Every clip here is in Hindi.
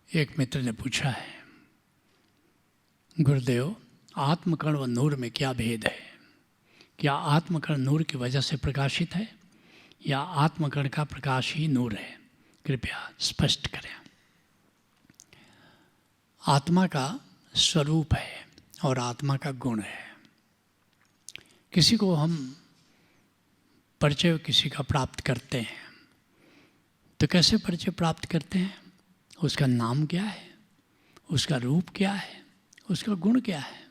एक मित्र ने पूछा है, गुरुदेव, आत्मकण व नूर में क्या भेद है? क्या आत्मकण नूर की वजह से प्रकाशित है या आत्मकण का प्रकाश ही नूर है? कृपया स्पष्ट करें। आत्मा का स्वरूप है और आत्मा का गुण है। किसी को हम परिचय किसी का प्राप्त करते हैं तो कैसे परिचय प्राप्त करते हैं? उसका नाम क्या है, उसका रूप क्या है, उसका गुण क्या है।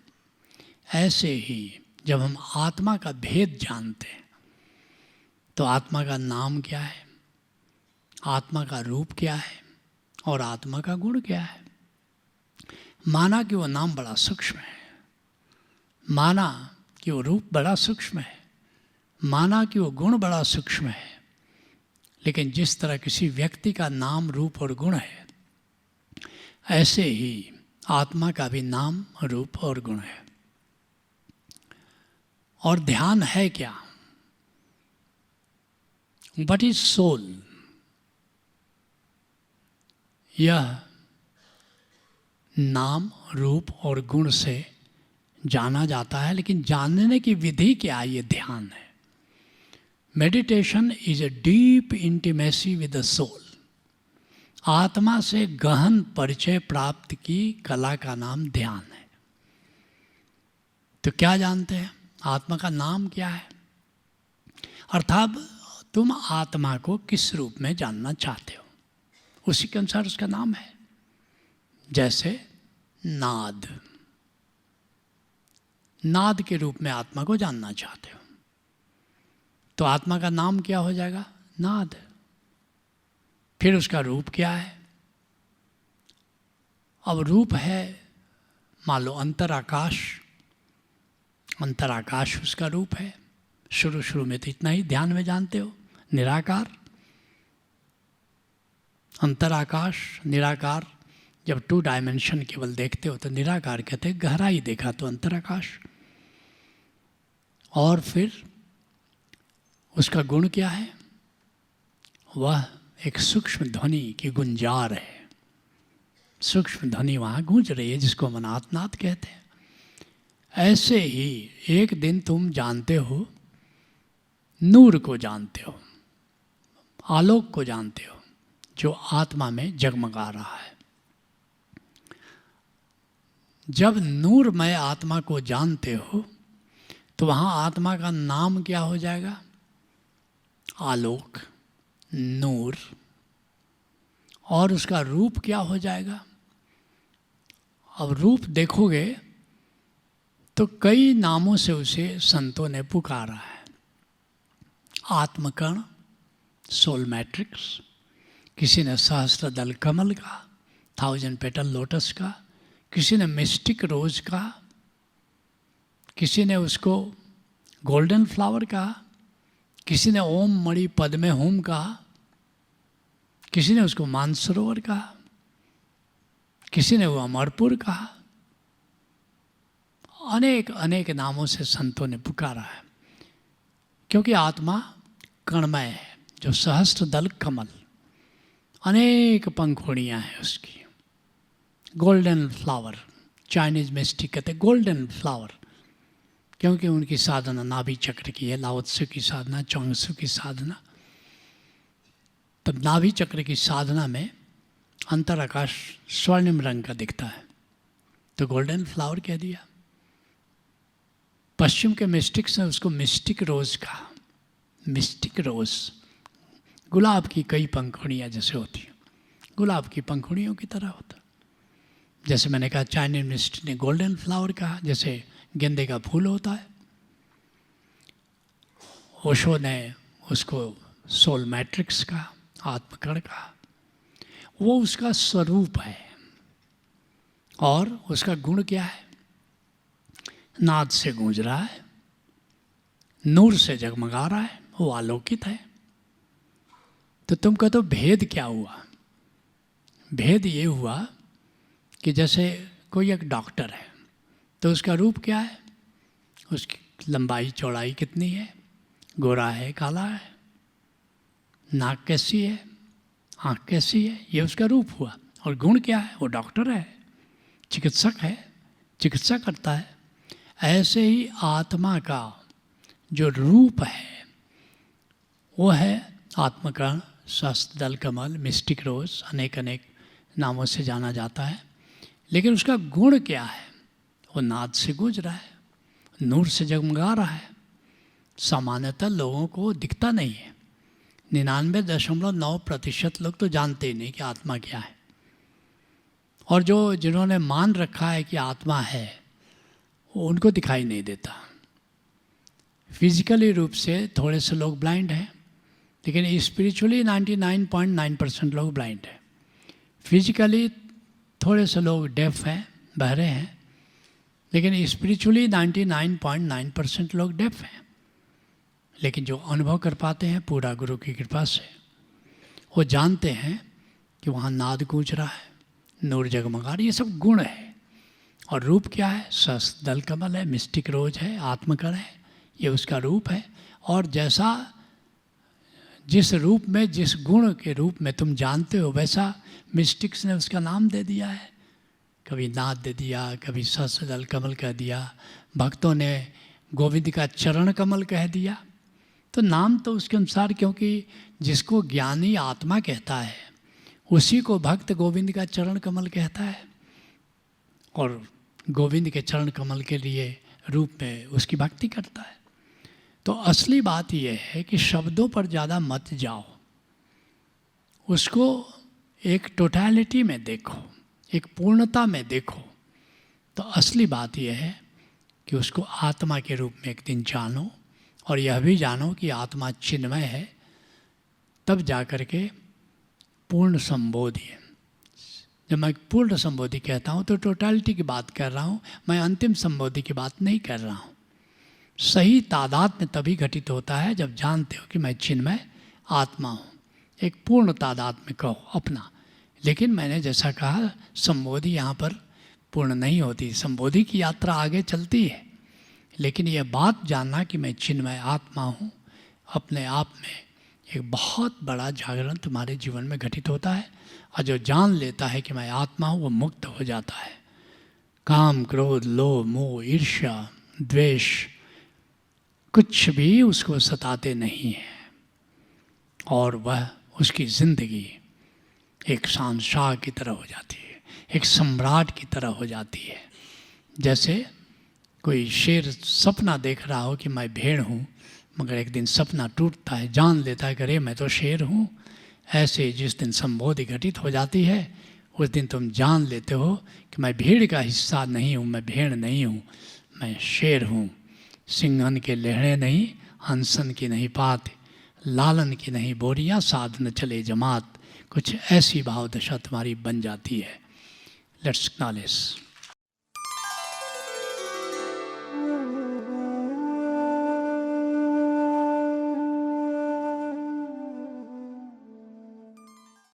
ऐसे ही जब हम आत्मा का भेद जानते हैं तो आत्मा का नाम क्या है, आत्मा का रूप क्या है और आत्मा का गुण क्या है। माना कि वो नाम बड़ा सूक्ष्म है, माना कि वो रूप बड़ा सूक्ष्म है, माना कि वो गुण बड़ा सूक्ष्म है, लेकिन जिस तरह किसी व्यक्ति का नाम, रूप और गुण है, ऐसे ही आत्मा का भी नाम, रूप और गुण है। और ध्यान है क्या? What is soul? यह नाम, रूप और गुण से जाना जाता है, लेकिन जानने की विधि क्या है? ये ध्यान है। Meditation is a deep intimacy with the soul. आत्मा से गहन परिचय प्राप्त की कला का नाम ध्यान है। तो क्या जानते हैं? आत्मा का नाम क्या है, अर्थात तुम आत्मा को किस रूप में जानना चाहते हो, उसी के अनुसार उसका नाम है। जैसे नाद, नाद के रूप में आत्मा को जानना चाहते हो तो आत्मा का नाम क्या हो जाएगा? नाद। फिर उसका रूप क्या है? अब रूप है, मान लो अंतराकाश, अंतराकाश उसका रूप है। शुरू में तो इतना ही ध्यान में जानते हो, निराकार। अंतराकाश, निराकार। जब 2 डायमेंशन केवल देखते हो तो निराकार कहते हैं, गहराई देखा तो अंतराकाश। और फिर उसका गुण क्या है? वह एक सूक्ष्म ध्वनि की गुंजार है। सूक्ष्म ध्वनि वहाँ गूंज रही है, जिसको हम अनात्नाद कहते हैं। ऐसे ही एक दिन तुम जानते हो, नूर को जानते हो, आलोक को जानते हो, जो आत्मा में जगमगा रहा है। जब नूरमय आत्मा को जानते हो तो वहाँ आत्मा का नाम क्या हो जाएगा? आलोक, नूर। और उसका रूप क्या हो जाएगा? अब रूप देखोगे तो कई नामों से उसे संतों ने पुकारा है। आत्मकण, सोल मैट्रिक्स, किसी ने सहस्त्र दल कमल का, 1000 पेटल लोटस का, किसी ने मिस्टिक रोज का, किसी ने उसको गोल्डन फ्लावर कहा, किसी ने ओम मणि पद्मे हुम कहा, किसी ने उसको मानसरोवर कहा, किसी ने वो अमरपुर कहा। अनेक अनेक नामों से संतों ने पुकारा है, क्योंकि आत्मा कणमय है, जो सहस्त्र दल कमल, अनेक पंखुड़ियाँ हैं उसकी। गोल्डन फ्लावर, चाइनीज मिस्टिक कहते हैं गोल्डन फ्लावर, क्योंकि उनकी साधना नाभि चक्र की है। लाओ त्से की साधना, चोंगसू की साधना। तब नाभि चक्र की साधना में अंतराकाश स्वर्णिम रंग का दिखता है, तो गोल्डन फ्लावर कह दिया। पश्चिम के मिस्टिक्स ने उसको मिस्टिक रोज कहा। मिस्टिक रोज, गुलाब की कई पंखुड़ियाँ जैसे होती हैं, गुलाब की पंखुड़ियों की तरह होता। जैसे मैंने कहा, चाइनीज मिस्टिक ने गोल्डन फ्लावर कहा, जैसे गेंदे का फूल होता है। ओशो ने उसको सोल मैट्रिक्स का, आत्मकण का। वो उसका स्वरूप है। और उसका गुण क्या है? नाद से गूंज रहा है, नूर से जगमगा रहा है, वो आलोकित है। तो तुम कहते हो भेद क्या हुआ? भेद ये हुआ कि जैसे कोई एक डॉक्टर है तो उसका रूप क्या है? उसकी लंबाई चौड़ाई कितनी है, गोरा है, काला है, नाक कैसी है, आँख कैसी है, ये उसका रूप हुआ। और गुण क्या है? वो डॉक्टर है, चिकित्सक है, चिकित्सा करता है। ऐसे ही आत्मा का जो रूप है वो है आत्मकर्ण, शस्त्रदल कमल, मिस्टिक रोज, अनेक अनेक नामों से जाना जाता है। लेकिन उसका गुण क्या है? वो नाद से गूंज रहा है, नूर से जगमगा रहा है। सामान्यतः लोगों को दिखता नहीं है। 99.9% लोग तो जानते ही नहीं कि आत्मा क्या है। और जिन्होंने मान रखा है कि आत्मा है, वो उनको दिखाई नहीं देता। फिजिकली रूप से थोड़े से लोग ब्लाइंड हैं, लेकिन स्पिरिचुअली 99.9% लोग ब्लाइंड हैं। फिजिकली थोड़े से लोग डेफ हैं, बहरे हैं, लेकिन स्पिरिचुअली 99.9% लोग डेफ हैं। लेकिन जो अनुभव कर पाते हैं पूरा गुरु की कृपा से, वो जानते हैं कि वहाँ नाद गूंज रहा है, नूर जगमगा रही है। ये सब गुण है। और रूप क्या है? शस्त्रदल कमल है, मिस्टिक रोज है, आत्मकर्ण है, ये उसका रूप है। और जैसा जिस रूप में, जिस गुण के रूप में तुम जानते हो, वैसा मिस्टिक्स ने उसका नाम दे दिया है। कभी नाद दे दिया, कभी शस्त्रदल कमल कह दिया, भक्तों ने गोविंद का चरण कमल कह दिया। तो नाम तो उसके अनुसार, क्योंकि जिसको ज्ञानी आत्मा कहता है उसी को भक्त गोविंद का चरण कमल कहता है, और गोविंद के चरण कमल के लिए रूप में उसकी भक्ति करता है। तो असली बात यह है कि शब्दों पर ज़्यादा मत जाओ, उसको एक टोटलिटी में देखो, एक पूर्णता में देखो। तो असली बात यह है कि उसको आत्मा के रूप में एक दिन जानो, और यह भी जानो कि आत्मा चिन्मय है। तब जा कर के पूर्ण संबोधि। जब मैं पूर्ण संबोधि कहता हूँ तो टोटलिटी की बात कर रहा हूँ, मैं अंतिम संबोधि की बात नहीं कर रहा हूँ। सही तादाद में तभी घटित होता है जब जानते हो कि मैं चिन्मय आत्मा हूँ। एक पूर्ण तादाद में कहो अपना। लेकिन मैंने जैसा कहा, संबोधि यहाँ पर पूर्ण नहीं होती, संबोधि की यात्रा आगे चलती है। लेकिन यह बात जानना कि मैं चिन्मय आत्मा हूँ, अपने आप में एक बहुत बड़ा जागरण तुम्हारे जीवन में घटित होता है। और जो जान लेता है कि मैं आत्मा हूँ, वो मुक्त हो जाता है। काम, क्रोध, लोभ, मोह, ईर्ष्या, द्वेष कुछ भी उसको सताते नहीं है, और वह उसकी जिंदगी एक शहंशाह की तरह हो जाती है, एक सम्राट की तरह हो जाती है। जैसे कोई शेर सपना देख रहा हो कि मैं भेड़ हूँ, मगर एक दिन सपना टूटता है, जान लेता है कि अरे मैं तो शेर हूँ। ऐसे जिस दिन संबोधि घटित हो जाती है, उस दिन तुम जान लेते हो कि मैं भीड़ का हिस्सा नहीं हूँ, मैं भेड़ नहीं हूँ, मैं शेर हूँ। सिंहन के लेहड़े नहीं, हंसन की नहीं पात, लालन की नहीं बोरियाँ, साध न चले जमात। कुछ ऐसी भाव दशा तुम्हारी बन जाती है। Let's acknowledge.